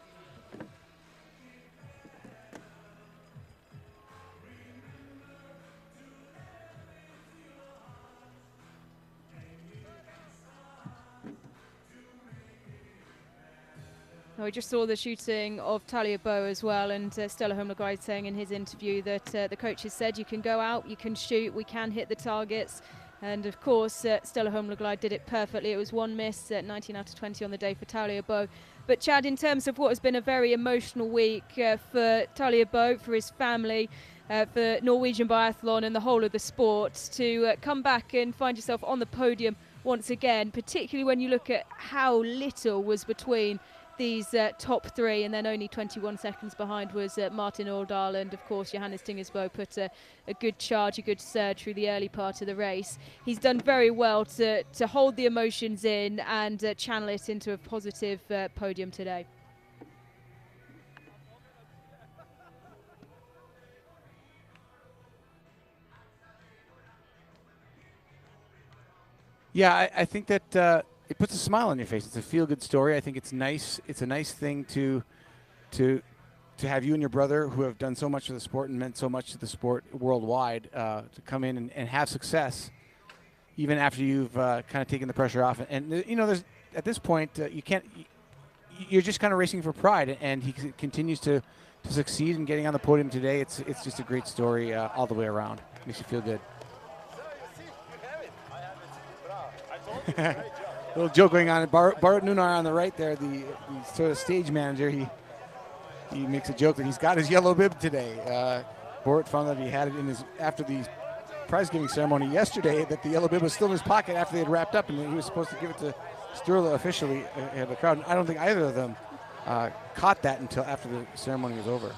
We just saw the shooting of Talia Bow as well, and Sturla Holmlagride saying in his interview that the coaches said you can go out, you can shoot, we can hit the targets. And of course, Sturla Holmlagride did it perfectly. It was 1 miss, 19 out of 20 on the day for Talia Bow. But Chad, in terms of what has been a very emotional week for Talia Bow, for his family, for Norwegian biathlon and the whole of the sport, to come back and find yourself on the podium once again, particularly when you look at how little was between these top 3, and then only 21 seconds behind was Martin Årdal, and of course Johannes Tingersbo put a good charge, a good surge through the early part of the race. He's done very well to hold the emotions in and channel it into a positive podium today. Yeah, I think that it puts a smile on your face. It's a feel-good story. I think it's nice. It's a nice thing to have you and your brother, who have done so much for the sport and meant so much to the sport worldwide, to come in and have success, even after you've kind of taken the pressure off. And you know, there's at this point you you're just kind of racing for pride, and he continues to succeed in getting on the podium today. It's just a great story all the way around. Makes you feel good. Little joke going on. Bart Nunar on the right there, the sort of stage manager. He makes a joke that he's got his yellow bib today. Bart found that he had it in his after the prize giving ceremony yesterday, that the yellow bib was still in his pocket after they had wrapped up, and he was supposed to give it to Sturla officially at the crowd. I don't think either of them caught that until after the ceremony was over.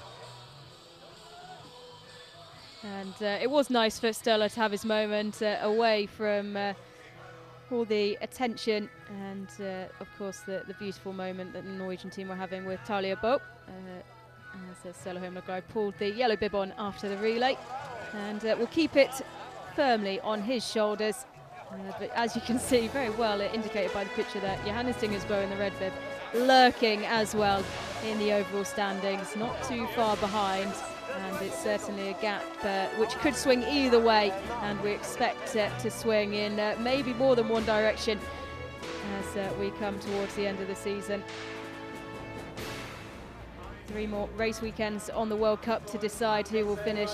And it was nice for Sturla to have his moment away from all the attention and, of course, the beautiful moment that the Norwegian team were having with Talia Bo. As Sturla Holmlund pulled the yellow bib on after the relay, and will keep it firmly on his shoulders. But as you can see, very well indicated by the picture there, Johannes Dingersbo in the red bib lurking as well in the overall standings, not too far behind. And it's certainly a gap which could swing either way, and we expect it to swing in maybe more than one direction as we come towards the end of the season. 3 more race weekends on the World Cup to decide who will finish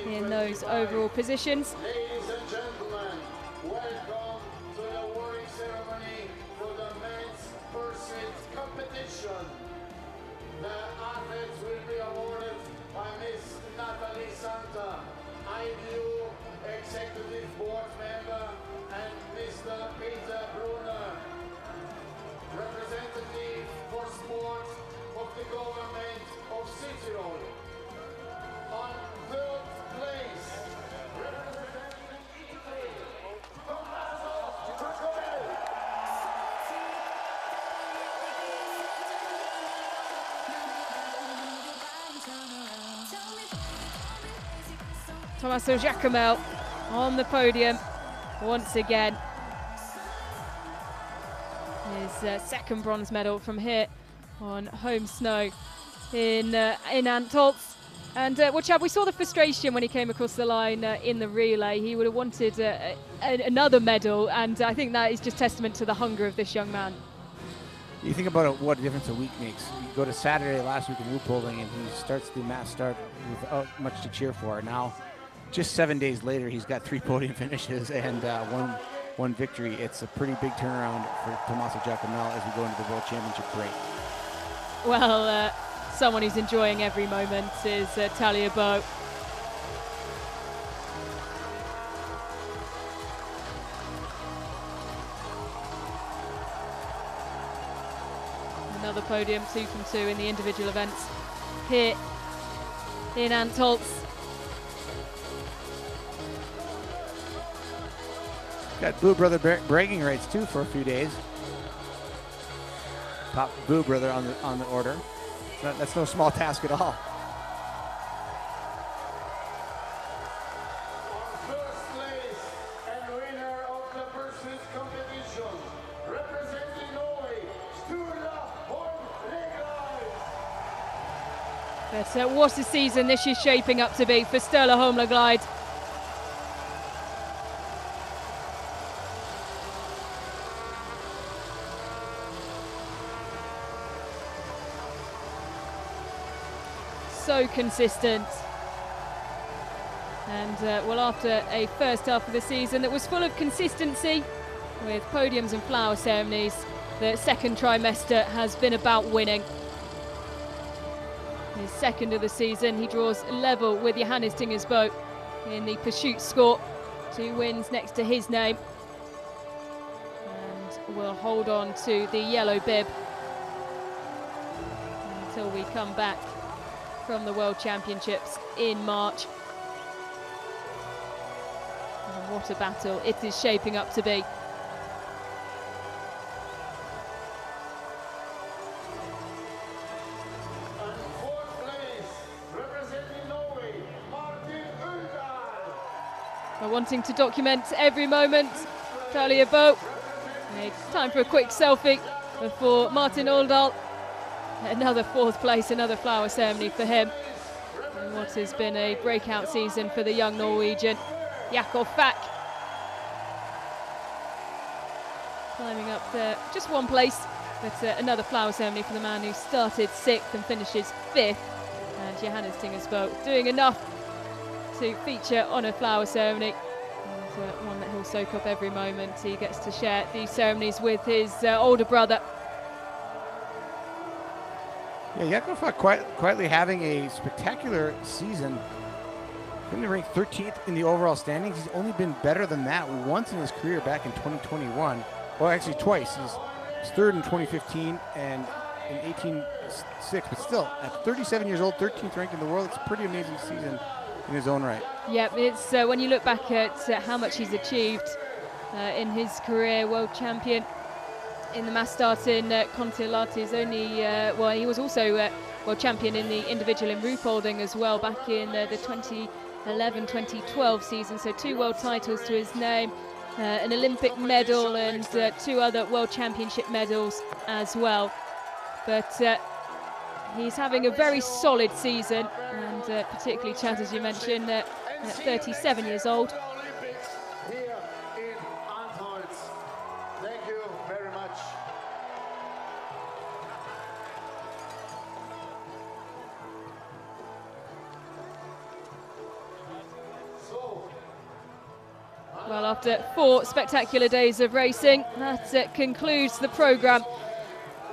in those overall positions. Ladies and gentlemen, welcome to the awarding ceremony for the men's pursuit competition. The athletes will be awarded by Miss Natalie Santa, IDU Executive Board Member, and Mr. Peter Brunner, representative for sports of the government of Cicero. On 3rd place, representing Italy, Tommaso Giacomel on the podium once again. His second bronze medal from here on home snow in Antholz. And we saw the frustration when he came across the line in the relay. He would have wanted another medal, and I think that is just testament to the hunger of this young man. You think about what a difference a week makes. You go to Saturday last week in Ruhpolding, and he starts the mass start without much to cheer for. Now, just 7 days later, he's got 3 podium finishes and one victory. It's a pretty big turnaround for Tommaso Giacomel as we go into the World Championship break. Well, someone who's enjoying every moment is Talia Bo. Another podium, 2 from 2 in the individual events here in Antholz. Got Boo Brother bragging rights too for a few days. Top Boo Brother on the order. That's no small task at all. on 1st place and winner of the pursuit competition, representing Norway, Sturla Holmlund. But what a season this is shaping up to be for Sturla Holmlund. So consistent, and after a first half of the season that was full of consistency with podiums and flower ceremonies, the second trimester has been about winning. His second of the season, he draws level with Johannes Dingersbo in the pursuit score, 2 wins next to his name, and will hold on to the yellow bib until we come back from the World Championships in March. And what a battle it is shaping up to be. And 4th place, representing Norway, Martin Uldal. Wanting to document every moment, Talia Bo. Time for a quick selfie for Martin Uldal. Another 4th place, another flower ceremony for him. And what has been a breakout season for the young Norwegian, Jakob Fack. Climbing up there, just 1 place But another flower ceremony for the man who started 6th and finishes 5th. And Johannes Tingersbo doing enough to feature on a flower ceremony. And one that he'll soak up every moment. He gets to share these ceremonies with his older brother. Yeah, Yakov quietly having a spectacular season. Currently ranked 13th in the overall standings. He's only been better than that once in his career back in 2021. Well, actually twice. He's third in 2015 and in 18-6, but still, at 37 years old, 13th ranked in the world, it's a pretty amazing season in his own right. Yeah, it's when you look back at how much he's achieved in his career, world champion in the mass start in Kontiolahti, only, well, he was also world champion in the individual in Ruhpolding as well back in the 2011-2012 season, so 2 world titles to his name, an Olympic medal and 2 other world championship medals as well. But he's having a very solid season, and particularly Chad, as you mentioned, at 37 years old. Here in Antholz. Thank you very much. Well, after 4 spectacular days of racing, that concludes the programme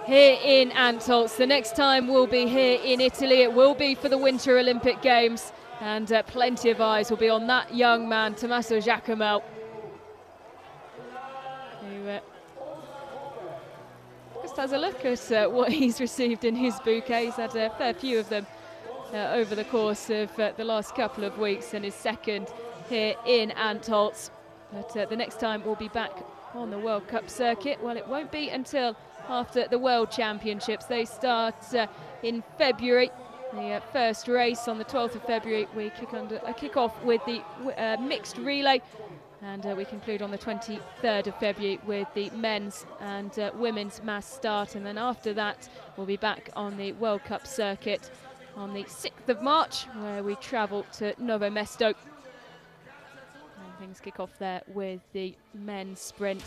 here in Antholz. The next time we'll be here in Italy. It will be for the Winter Olympic Games, and plenty of eyes will be on that young man, Tommaso Giacomel, who just has a look at what he's received in his bouquet. He's had a fair few of them over the course of the last couple of weeks, and his second here in Antholz. But the next time we'll be back on the World Cup circuit, well, it won't be until after the World Championships. They start in February. The first race on the 12th of February, we kick off with the mixed relay, and we conclude on the 23rd of February with the men's and women's mass start. And then after that, we'll be back on the World Cup circuit on the 6th of March, where we travel to Novo Mesto. And things kick off there with the men's sprint.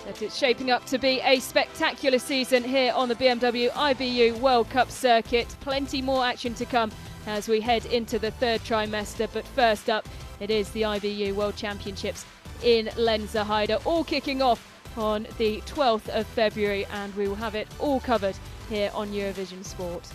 But it's shaping up to be a spectacular season here on the BMW IBU World Cup circuit. Plenty more action to come as we head into the 3rd trimester. But first up, it is the IBU World Championships in Lenzerheide, all kicking off on the 12th of February, and we will have it all covered here on Eurovision Sport.